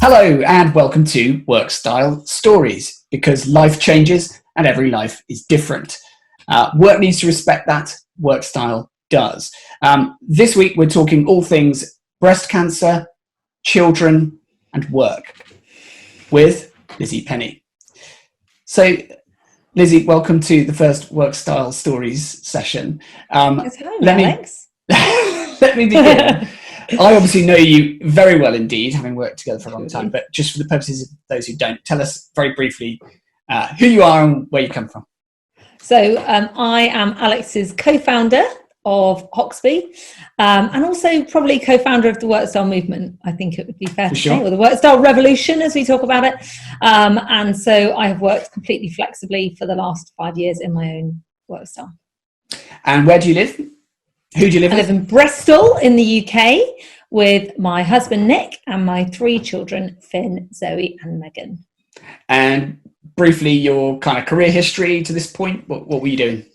Hello and welcome to Workstyle Stories, because life changes and every life is different. Work needs to respect that. Workstyle does. This week we're talking all things breast cancer, children and work with Lizzie Penny. So Lizzie, welcome to the first Workstyle Stories session. Let me begin. I obviously know you very well indeed, having worked together for a long time, but just for the purposes of those who don't, tell us very briefly who you are and where you come from. So I am Alex's co-founder of Hoxby, and also probably co-founder of the Workstyle movement, I think it would be fair to say, or the Workstyle revolution as we talk about it. And so I have worked completely flexibly for the last 5 years in my own Workstyle. And where do you live? Who do you live with? I live in Bristol in the UK with my husband Nick and my 3 children, Finn, Zoe and Megan. And briefly, your kind of career history to this point, what were you doing?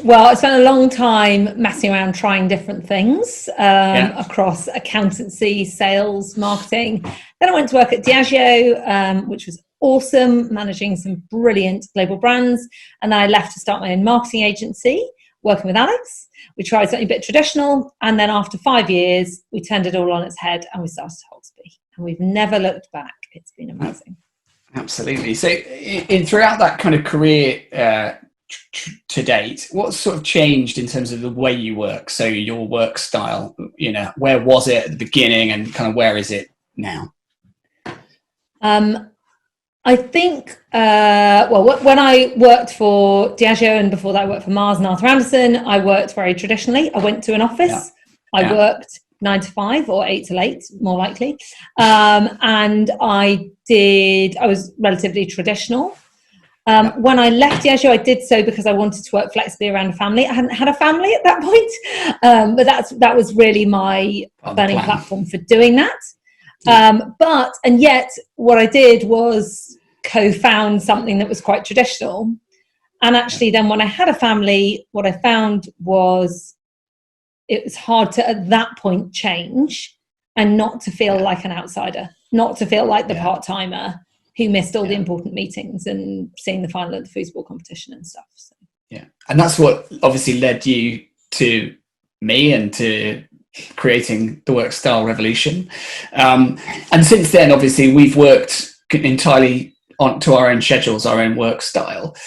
Well, I spent a long time messing around trying different things across accountancy, sales, marketing. Then I went to work at Diageo, which was awesome, managing some brilliant global brands. And then I left to start my own marketing agency, working with Alex. We tried something a bit traditional, and then after 5 years, we turned it all on its head and we started Hoxby. And we've never looked back. It's been amazing. Absolutely. So throughout that kind of career to date, what sort of changed in terms of the way you work? So your work style, where was it at the beginning and kind of where is it now? I think, when I worked for Diageo and before that I worked for Mars and Arthur Andersen, I worked very traditionally. I went to an office. I worked 9 to 5 or 8 to 8, more likely. And I was relatively traditional. When I left Diageo, I did so because I wanted to work flexibly around a family. I hadn't had a family at that point, but that was really my burning platform for doing that. And yet what I did was co-found something that was quite traditional. And actually then when I had a family, what I found was it was hard to, at that point, change and not to feel like an outsider, not to feel like the part-timer who missed all the important meetings and seeing the final of the foosball competition and stuff. So. Yeah. And that's what obviously led you to me and to creating the Workstyle revolution. And since then, obviously, we've worked entirely to our own schedules, our own work style.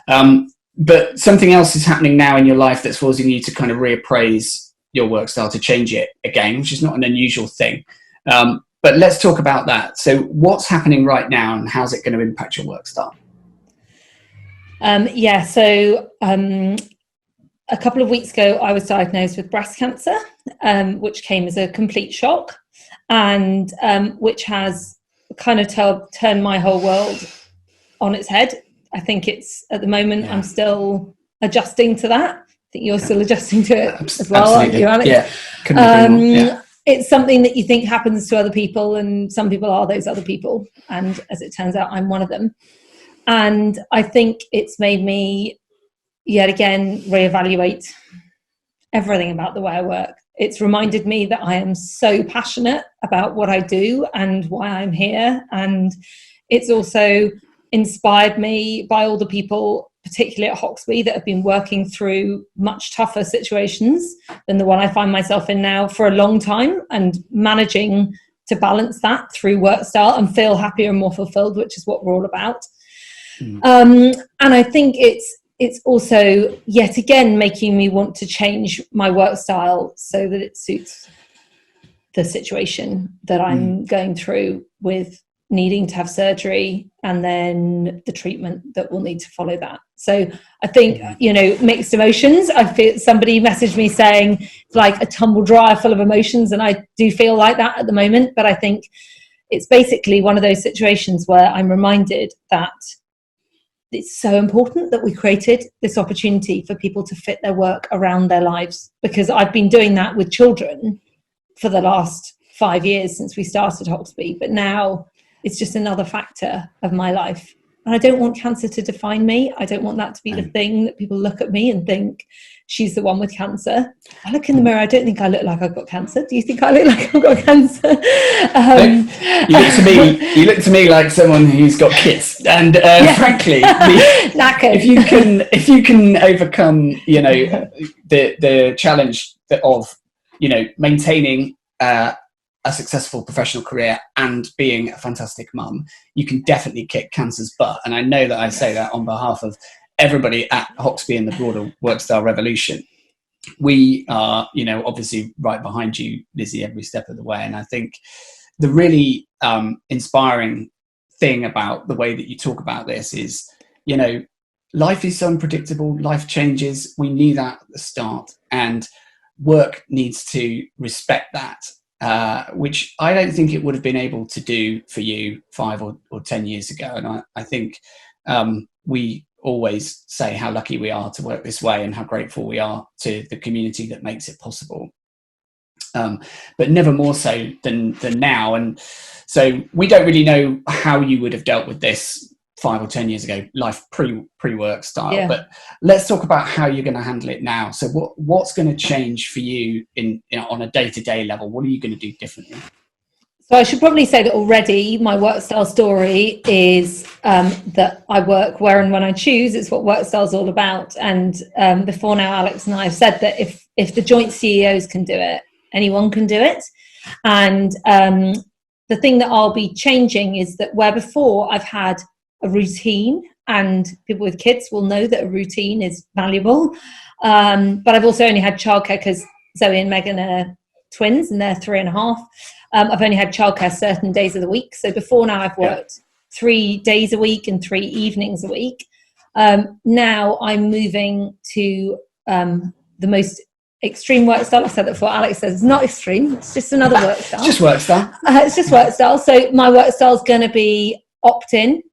But something else is happening now in your life that's forcing you to kind of reappraise your work style, to change it again, which is not an unusual thing. But let's talk about that. So what's happening right now and how's it going to impact your work style? A couple of weeks ago, I was diagnosed with breast cancer, which came as a complete shock, and which has kind of turned my whole world on its head. I think it's, at the moment, I'm still adjusting to that. I think you're still adjusting to it as well, aren't you, Alex? Yeah, couldn't agree more. Yeah. It's something that you think happens to other people, and some people are those other people. And as it turns out, I'm one of them. And I think it's made me yet again reevaluate everything about the way I work. It's reminded me that I am so passionate about what I do and why I'm here. And it's also inspired me by all the people, particularly at Hoxby, that have been working through much tougher situations than the one I find myself in now for a long time, and managing to balance that through Workstyle and feel happier and more fulfilled, which is what we're all about. And I think it's also, yet again, making me want to change my work style so that it suits the situation that I'm going through, with needing to have surgery and then the treatment that will need to follow that. So I think, mixed emotions. I feel, somebody messaged me saying it's like a tumble dryer full of emotions, and I do feel like that at the moment. But I think it's basically one of those situations where I'm reminded that it's so important that we created this opportunity for people to fit their work around their lives, because I've been doing that with children for the last 5 years since we started Hoxby, but now it's just another factor of my life. And I don't want cancer to define me. I don't want that to be the thing that people look at me and think she's the one with cancer. I look in the mirror, I don't think I look like I've got cancer. Do you think I look like I've got cancer? You look to me like someone who's got kids. And frankly, if you can overcome, the challenge of, maintaining a successful professional career and being a fantastic mum, you can definitely kick cancer's butt. And I know that I say that on behalf of everybody at Hoxby and the broader Workstyle revolution. We are, obviously right behind you, Lizzie, every step of the way. And I think the really inspiring thing about the way that you talk about this is, life is so unpredictable, life changes. We knew that at the start, and work needs to respect that. Which I don't think it would have been able to do for you 5 or 10 years ago. And I think we always say how lucky we are to work this way and how grateful we are to the community that makes it possible. But never more so than now. And so we don't really know how you would have dealt with this 5 or 10 years ago, life pre-Workstyle. Yeah. But let's talk about how you're going to handle it now. So what's going to change for you on a day-to-day level? What are you going to do differently? So I should probably say that already my Workstyle story is that I work where and when I choose. It's what Workstyle is all about. And before now, Alex and I have said that if the joint CEOs can do it, anyone can do it. And the thing that I'll be changing is that where before I've had a routine, and people with kids will know that a routine is valuable. But I've also only had childcare because Zoe and Megan are twins and they're 3.5. I've only had childcare certain days of the week. So before now I've worked 3 days a week and 3 evenings a week. Now I'm moving to the most extreme work style. I said that before. Alex says it's not extreme. It's just another work style. Just work style. It's just work style. So my work style is going to be opt-in.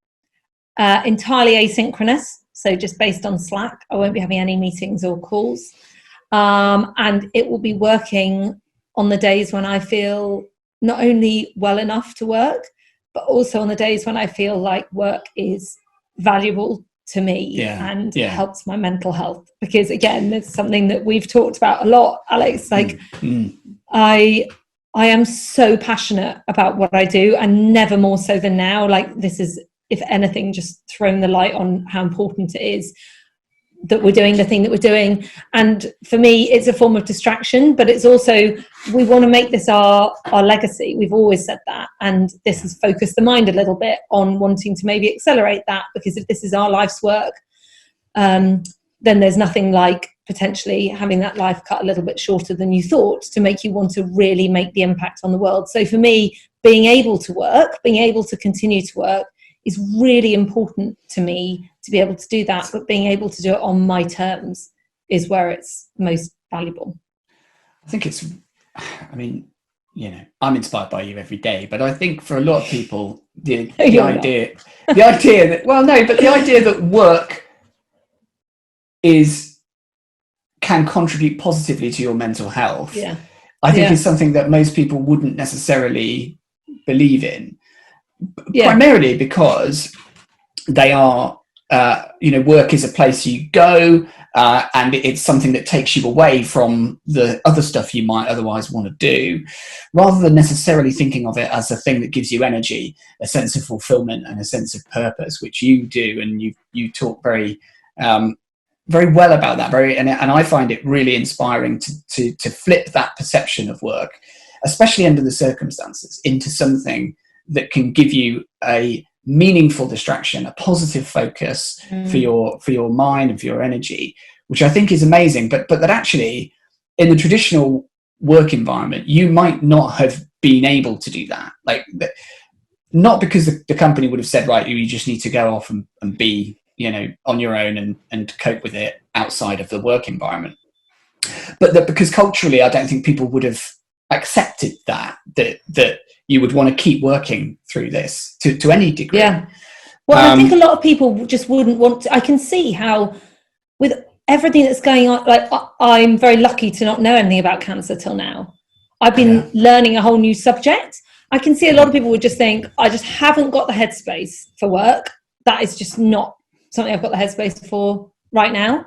Entirely asynchronous, so just based on Slack. I won't be having any meetings or calls, and it will be working on the days when I feel not only well enough to work, but also on the days when I feel like work is valuable to me and helps my mental health. Because again, it's something that we've talked about a lot, Alex. Like I am so passionate about what I do, and never more so than now. Like this is, if anything, just thrown the light on how important it is that we're doing the thing that we're doing. And for me, it's a form of distraction, but it's also, we want to make this our legacy. We've always said that. And this has focused the mind a little bit on wanting to maybe accelerate that, because if this is our life's work, then there's nothing like potentially having that life cut a little bit shorter than you thought to make you want to really make the impact on the world. So for me, being able to work, being able to continue to work, is really important to me to be able to do that, but being able to do it on my terms is where it's most valuable. I think I'm inspired by you every day, but I think for a lot of people, the idea that work can contribute positively to your mental health, I think is something that most people wouldn't necessarily believe in. Primarily because they are, work is a place you go, and it's something that takes you away from the other stuff you might otherwise want to do, rather than necessarily thinking of it as a thing that gives you energy, a sense of fulfillment and a sense of purpose, which you do. And you talk very well about that. And I find it really inspiring to flip that perception of work, especially under the circumstances, into something that can give you a meaningful distraction, a positive focus for your mind and for your energy, which I think is amazing. But that actually, in the traditional work environment, you might not have been able to do that. Like, not because the company would have said, right, you just need to go off and be, on your own and cope with it outside of the work environment, but that because culturally, I don't think people would have accepted that you would want to keep working through this to any degree. Yeah. Well, I think a lot of people just wouldn't want to. I can see how, with everything that's going on, like I'm very lucky to not know anything about cancer till now. I've been learning a whole new subject. I can see a lot of people would just think, I just haven't got the headspace for work. that is just not something I've got the headspace for right now.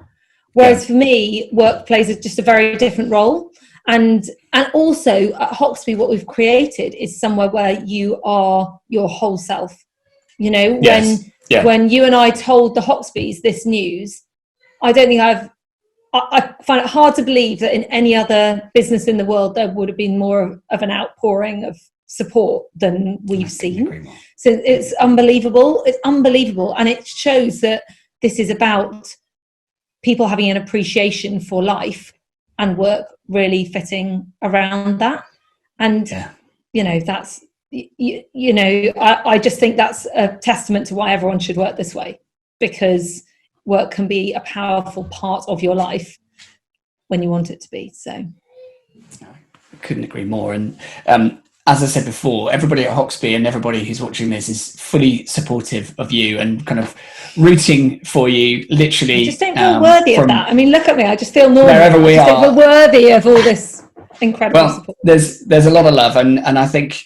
Whereas for me, work plays just a very different role. And also at Hoxby, what we've created is somewhere where you are your whole self. You know, when you and I told the Hoxbys this news, I don't think I find it hard to believe that in any other business in the world there would have been more of an outpouring of support than we've seen. So it's unbelievable. It's unbelievable. And it shows that this is about people having an appreciation for life and work really fitting around that. And, you know, that's, you know, I just think that's a testament to why everyone should work this way, because work can be a powerful part of your life when you want it to be. So I couldn't agree more. And as I said before, everybody at Hoxby and everybody who's watching this is fully supportive of you and kind of rooting for you, literally. I just don't feel worthy of that. I mean, look at me. I just feel normal. Wherever we are. We're worthy of all this incredible support. There's a lot of love. And I think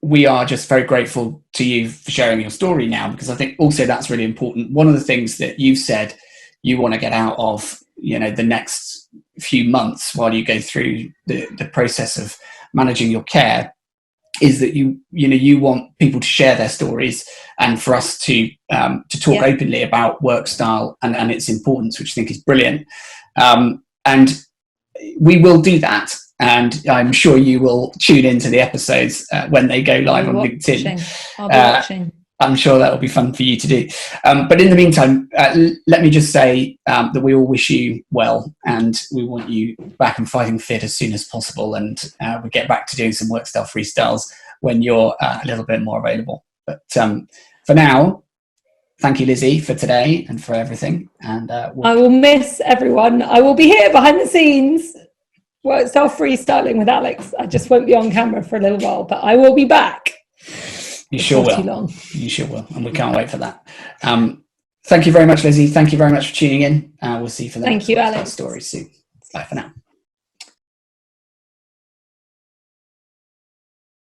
we are just very grateful to you for sharing your story now, because I think also that's really important. One of the things that you've said you want to get out of, you know, the next few months while you go through the process of managing your care is that you want people to share their stories and for us to talk openly about Workstyle and its importance, which I think is brilliant. And we will do that. And I'm sure you will tune into the episodes when they go live on LinkedIn. I'll be watching. I'm sure that will be fun for you to do. But in the meantime, let me just say that we all wish you well, and we want you back and fighting fit as soon as possible. And we'll get back to doing some Workstyle freestyles when you're a little bit more available. But for now, thank you, Lizzie, for today and for everything. And I will miss everyone. I will be here behind the scenes. Workstyle freestyling with Alex. I just won't be on camera for a little while, but I will be back. You sure will. You sure will. And we can't wait for that. Thank you very much, Lizzie. Thank you very much for tuning in. We'll see you for the next Alex. Story soon. Bye for now.